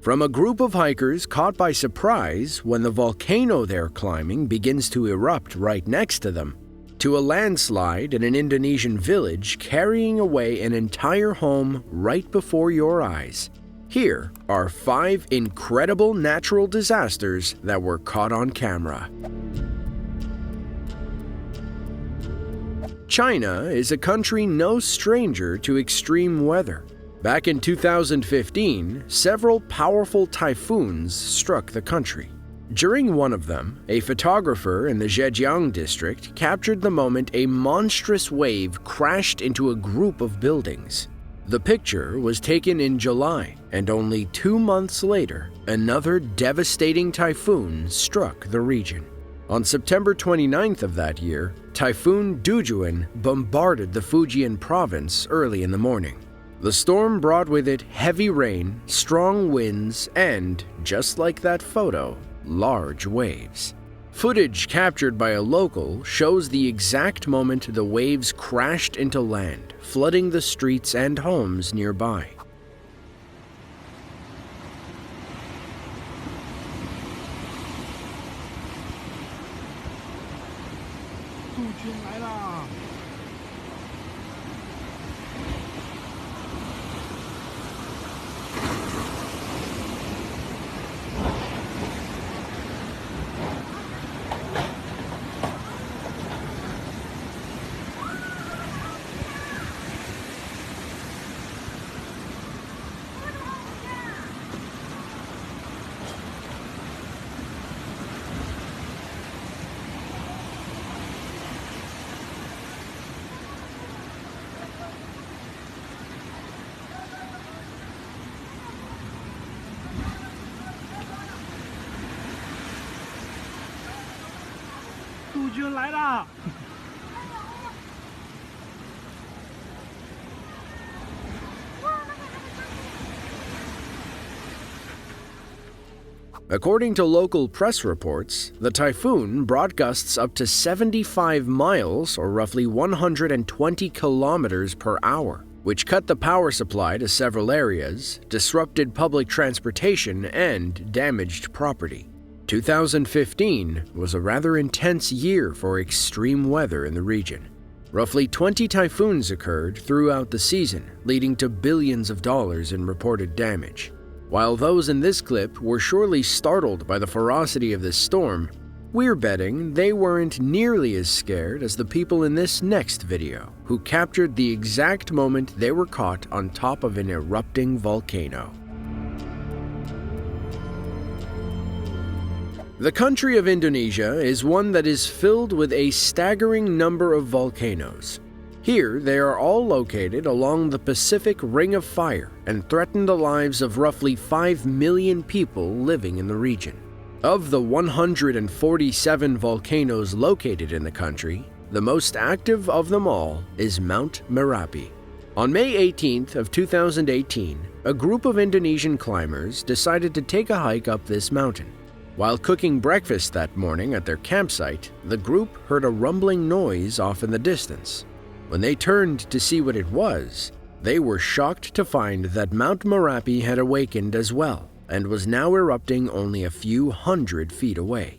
From a group of hikers caught by surprise when the volcano they're climbing begins to erupt right next to them, to a landslide in an Indonesian village carrying away an entire home right before your eyes. Here are 5 incredible natural disasters that were caught on camera. China is a country no stranger to extreme weather. Back in 2015, several powerful typhoons struck the country. During one of them, a photographer in the Zhejiang district captured the moment a monstrous wave crashed into a group of buildings. The picture was taken in July, and only 2 months later, another devastating typhoon struck the region. On September 29th of that year, Typhoon Dujun bombarded the Fujian province early in the morning. The storm brought with it heavy rain, strong winds, and, just like that photo, large waves. Footage captured by a local shows the exact moment the waves crashed into land, flooding the streets and homes nearby. Dujun 来了。 According to local press reports, the typhoon brought gusts up to 75 miles, or roughly 120 kilometers per hour, which cut the power supply to several areas, disrupted public transportation, and damaged property. 2015 was a rather intense year for extreme weather in the region. Roughly 20 typhoons occurred throughout the season, leading to billions of dollars in reported damage. While those in this clip were surely startled by the ferocity of this storm, we're betting they weren't nearly as scared as the people in this next video, who captured the exact moment they were caught on top of an erupting volcano. The country of Indonesia is one that is filled with a staggering number of volcanoes. Here, they are all located along the Pacific Ring of Fire and threaten the lives of roughly 5 million people living in the region. Of the 147 volcanoes located in the country, the most active of them all is Mount Merapi. On May 18th of 2018, a group of Indonesian climbers decided to take a hike up this mountain. While cooking breakfast that morning at their campsite, the group heard a rumbling noise off in the distance. When they turned to see what it was, they were shocked to find that Mount Merapi had awakened as well and was now erupting only a few hundred feet away.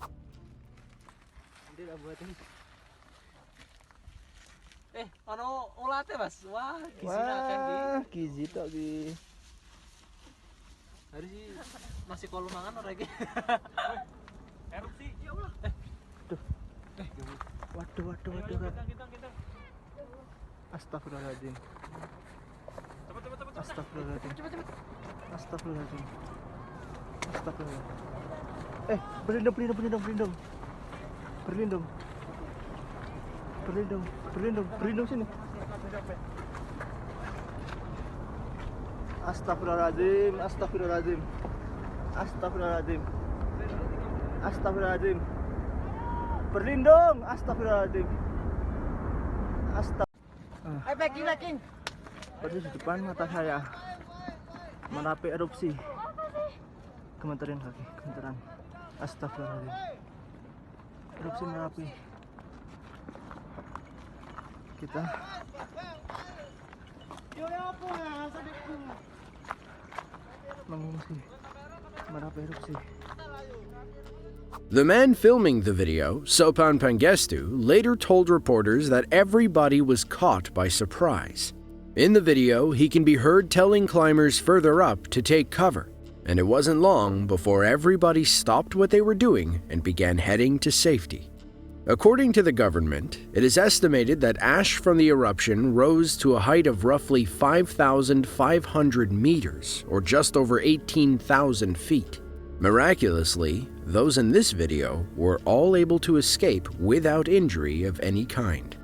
Masih kalau mangan orang lagi. Erupsi, ya Allah. Waduh. Astagfirullahaladzim. Astagfirullahaladzim. Berlindung sini. Astagfirullahaladzim. Berlindung, astagfirullahaladzim. King. Persis di depan mata saya. Merapi erupsi. Gemeteran kaki, gemeteran. Astagfirullahaladzim. Erupsi Merapi. Kita mengungsi. Merapi erupsi. The man filming the video, Sopan Pangestu, later told reporters that everybody was caught by surprise. In the video, he can be heard telling climbers further up to take cover, and it wasn't long before everybody stopped what they were doing and began heading to safety. According to the government, it is estimated that ash from the eruption rose to a height of roughly 5,500 meters, or just over 18,000 feet. Miraculously, those in this video were all able to escape without injury of any kind.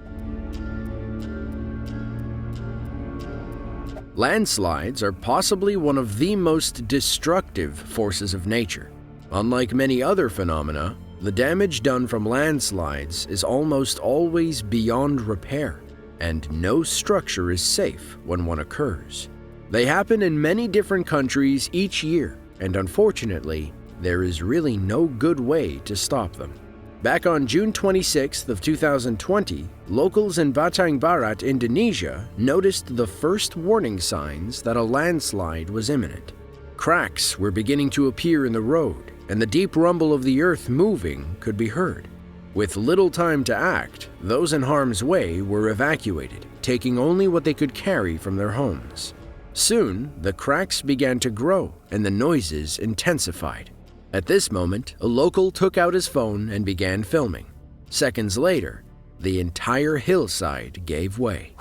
Landslides are possibly one of the most destructive forces of nature. Unlike many other phenomena, the damage done from landslides is almost always beyond repair, and no structure is safe when one occurs. They happen in many different countries each year, and unfortunately, there is really no good way to stop them. Back on June 26th of 2020, locals in Batang Barat, Indonesia, noticed the first warning signs that a landslide was imminent. Cracks were beginning to appear in the road, and the deep rumble of the earth moving could be heard. With little time to act, those in harm's way were evacuated, taking only what they could carry from their homes. Soon, the cracks began to grow and the noises intensified. At this moment, a local took out his phone and began filming. Seconds later, the entire hillside gave way.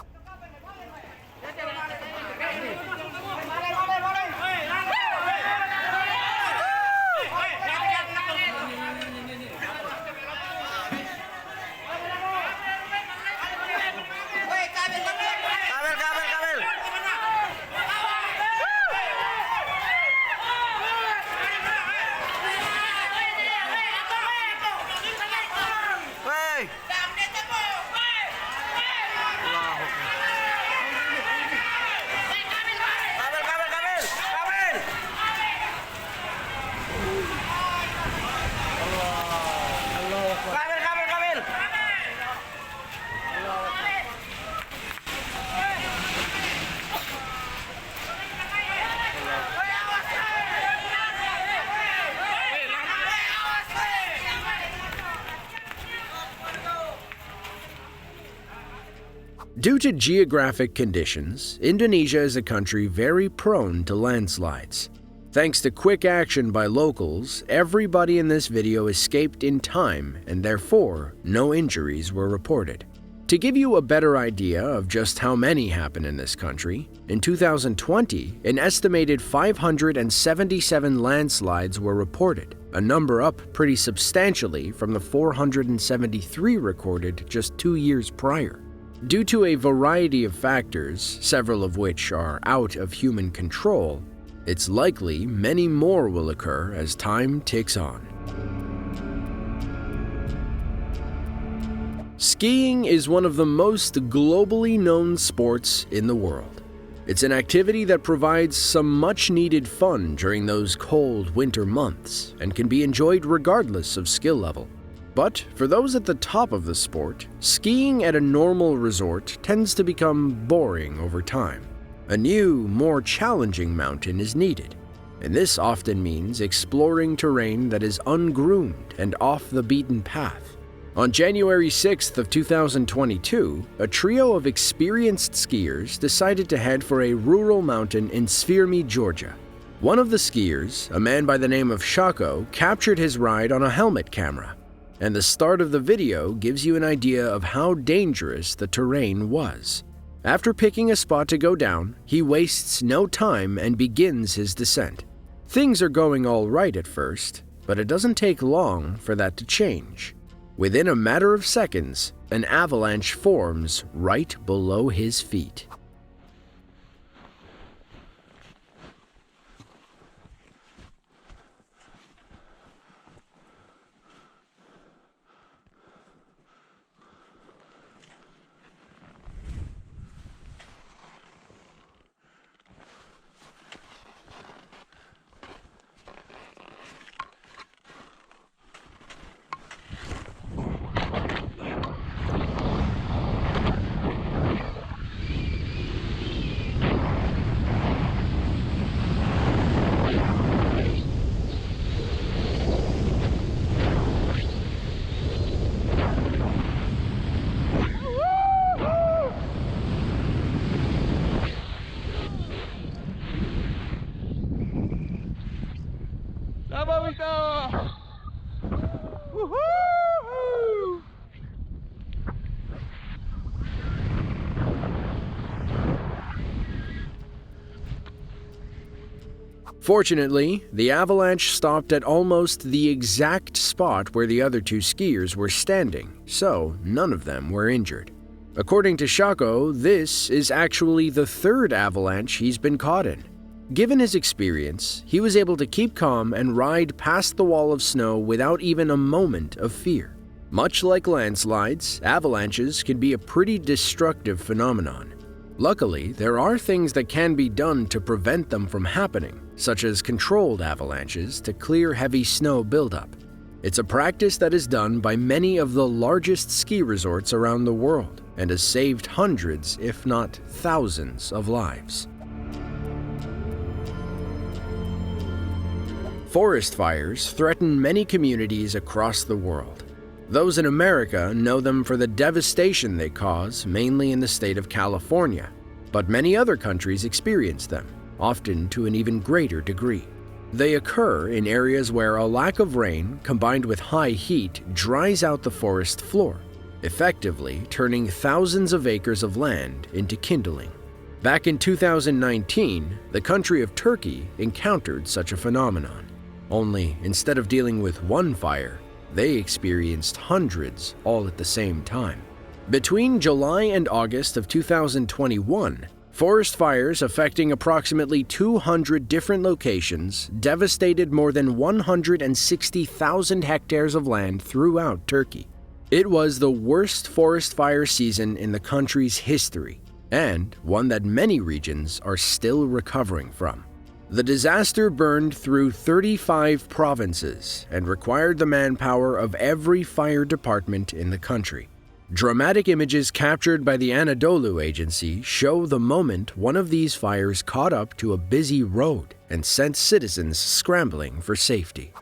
Due to geographic conditions, Indonesia is a country very prone to landslides. Thanks to quick action by locals, everybody in this video escaped in time and therefore no injuries were reported. To give you a better idea of just how many happen in this country, in 2020, an estimated 577 landslides were reported, a number up pretty substantially from the 473 recorded just 2 years prior. Due to a variety of factors, several of which are out of human control, it's likely many more will occur as time ticks on. Skiing is one of the most globally known sports in the world. It's an activity that provides some much-needed fun during those cold winter months and can be enjoyed regardless of skill level. But for those at the top of the sport, skiing at a normal resort tends to become boring over time. A new, more challenging mountain is needed, and this often means exploring terrain that is ungroomed and off the beaten path. On January 6th of 2022, a trio of experienced skiers decided to head for a rural mountain in Svirmi, Georgia. One of the skiers, a man by the name of Shako, captured his ride on a helmet camera. And the start of the video gives you an idea of how dangerous the terrain was. After picking a spot to go down, he wastes no time and begins his descent. Things are going all right at first, but it doesn't take long for that to change. Within a matter of seconds, an avalanche forms right below his feet. Vamos, Woohoo! Fortunately, the avalanche stopped at almost the exact spot where the other two skiers were standing, so none of them were injured. According to Shako, this is actually the third avalanche he's been caught in. Given his experience, he was able to keep calm and ride past the wall of snow without even a moment of fear. Much like landslides, avalanches can be a pretty destructive phenomenon. Luckily, there are things that can be done to prevent them from happening, such as controlled avalanches to clear heavy snow buildup. It's a practice that is done by many of the largest ski resorts around the world and has saved hundreds, if not thousands, of lives. Forest fires threaten many communities across the world. Those in America know them for the devastation they cause, mainly in the state of California, but many other countries experience them, often to an even greater degree. They occur in areas where a lack of rain combined with high heat dries out the forest floor, effectively turning thousands of acres of land into kindling. Back in 2019, the country of Turkey encountered such a phenomenon. Only instead of dealing with one fire, they experienced hundreds all at the same time. Between July and August of 2021, forest fires affecting approximately 200 different locations devastated more than 160,000 hectares of land throughout Turkey. It was the worst forest fire season in the country's history, and one that many regions are still recovering from. The disaster burned through 35 provinces and required the manpower of every fire department in the country. Dramatic images captured by the Anadolu Agency show the moment one of these fires caught up to a busy road and sent citizens scrambling for safety.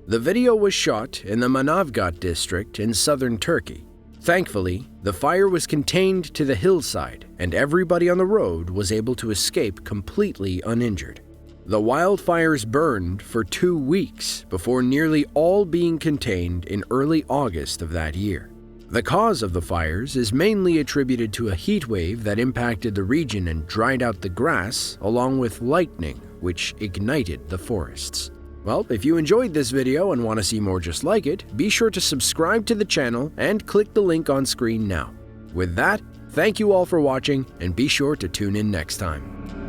The video was shot in the Manavgat district in southern Turkey. Thankfully, the fire was contained to the hillside and everybody on the road was able to escape completely uninjured. The wildfires burned for 2 weeks before nearly all being contained in early August of that year. The cause of the fires is mainly attributed to a heat wave that impacted the region and dried out the grass, along with lightning, which ignited the forests. Well, if you enjoyed this video and want to see more just like it, be sure to subscribe to the channel and click the link on screen now. With that, thank you all for watching and be sure to tune in next time.